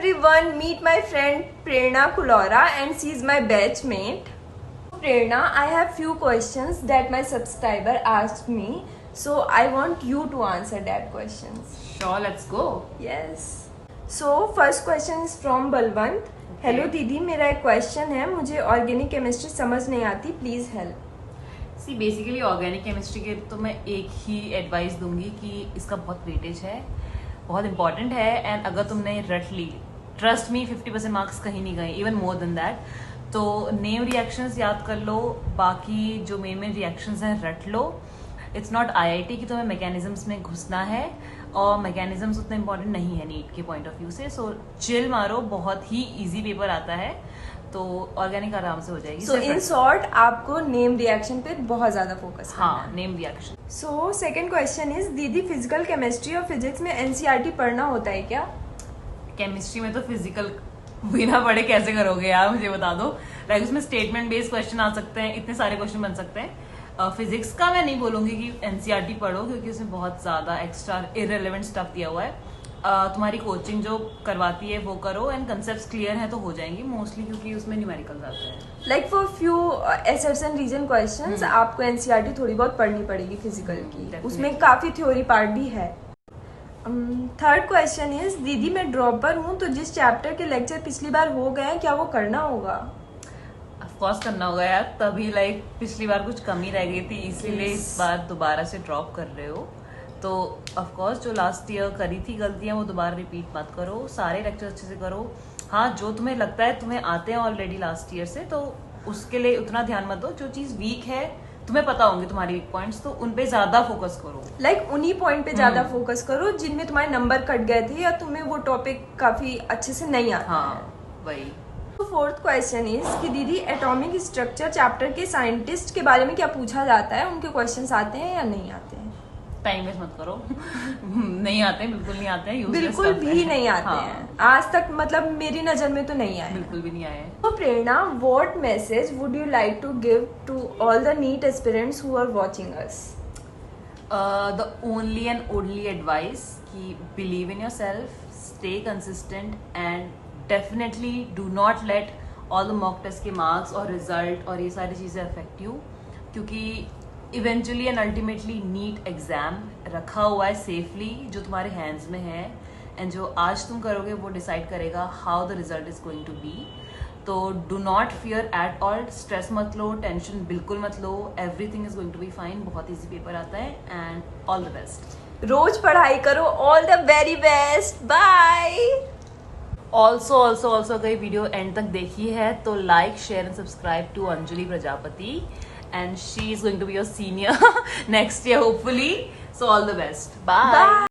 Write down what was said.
everyone, meet my friend Prerna Kulora and she is my batchmate. Prerna, I have few questions that my subscriber asked me, so I want you to answer that questions. Sure, let's go. Yes. So first question is from Balwant. Hello दीदी, मेरा एक question है, मुझे organic chemistry समझ नहीं आती, please help. See basically organic chemistry के तो मैं एक ही एडवाइस दूंगी कि इसका बहुत वेटेज है, बहुत इंपॉर्टेंट है, एंड अगर तुमने रट ली, ट्रस्ट मी 50% मार्क्स कहीं नहीं गए, इवन मोर देन दैट। तो नेम रिएक्शंस याद कर लो, बाकी जो मेन रिएक्शंस हैं रट लो। इट्स नॉट आईआईटी कि तुम्हें मैकेनिज्म्स में घुसना है, और मैकेनिज्म्स उतने इंपॉर्टेंट नहीं है नीट के पॉइंट ऑफ व्यू से। सो चिल मारो, बहुत ही इजी पेपर आता है, तो ऑर्गेनिक आराम से हो जाएगी। सो इन शॉर्ट आपको नेम रिएक्शन पे बहुत ज्यादा फोकस करना है। हाँ, name reaction. So second question is, दीदी फिजिकल केमिस्ट्री और फिजिक्स में एनसीईआरटी पढ़ना होता है क्या? केमिस्ट्री में तो फिजिकल बिना पढ़े कैसे करोगे यार, मुझे बता दो। लाइक उसमें स्टेटमेंट बेस्ड क्वेश्चन आ सकते हैं, इतने सारे क्वेश्चन बन सकते हैं। फिजिक्स का मैं नहीं बोलूंगी कि एनसीईआरटी पढ़ो, क्योंकि उसमें बहुत ज्यादा एक्स्ट्रा इररिलेवेंट स्टफ दिया हुआ है। तुम्हारी कोचिंग जो करवाती है वो करो, एंड कंसेप्ट्स क्लियर हैं तो हो जाएंगी मोस्टली, क्योंकि उसमें न्यूमेरिकल्स आते हैं। Like for few exception reason questions आपको एनसीईआरटी थोड़ी बहुत पढ़नी पड़ेगी फिजिकल की, उसमें काफी थ्योरी पार्ट भी है। थर्ड क्वेश्चन इज, दीदी मैं ड्रॉपर हूँ, तो जिस चैप्टर के लेक्चर पिछली बार हो गए हैं, क्या वो करना होगा? ऑफकोर्स करना होगा यार, तभी लाइक पिछली बार कुछ कमी रह गई थी, इसीलिए इस बार दोबारा से ड्रॉप कर रहे हो। तो ऑफकोर्स जो लास्ट ईयर करी थी गलतियां, वो दोबारा रिपीट मत करो, सारे लेक्चर अच्छे से करो। हाँ, जो तुम्हें लगता है तुम्हें आते हैं ऑलरेडी लास्ट ईयर से, तो उसके लिए उतना ध्यान मत दो। जो चीज वीक है, तुम्हें पता होंगे तुम्हारी वीक पॉइंट्स, तो उन पे ज्यादा फोकस करो। लाइक उन्हीं पॉइंट पे ज्यादा फोकस करो जिनमें तुम्हारे नंबर कट गए थे, या तुम्हें वो टॉपिक काफी अच्छे से नहीं आता। हाँ, वही। तो फोर्थ क्वेश्चन इज कि दीदी एटॉमिक स्ट्रक्चर चैप्टर के साइंटिस्ट के बारे में क्या पूछा जाता है, उनके क्वेश्चंस आते हैं या नहीं आते हैं? टाइम वेस्ट मत करो। नहीं आते हैं, बिल्कुल नहीं आते हैं, बिल्कुल भी नहीं आते हैं आज तक, मतलब मेरी नजर में तो नहीं आए, बिल्कुल भी नहीं आए। तो Prerna, what message would you like to give to all the NEET aspirants who are watching us? The only and only advice कि believe in yourself, stay consistent, and definitely do not let all the mock test के marks और result और ये सारी चीज़ें affect you, क्योंकि eventually and ultimately NEET exam रखा हुआ है सेफली, जो तुम्हारे हैंड्स में है, एंड जो आज तुम करोगे वो डिसाइड करेगा how the result is going to be. तो do not fear at all, stress मत लो, टेंशन बिल्कुल मत लो, everything is going to be fine, बहुत ईजी पेपर आता है, एंड ऑल द बेस्ट। रोज पढ़ाई करो, all the very best, bye. Also अगर ये वीडियो एंड तक देखी है तो like, share and subscribe to Anjali Prajapati, and she is going to be your senior next year hopefully, so all the best. Bye.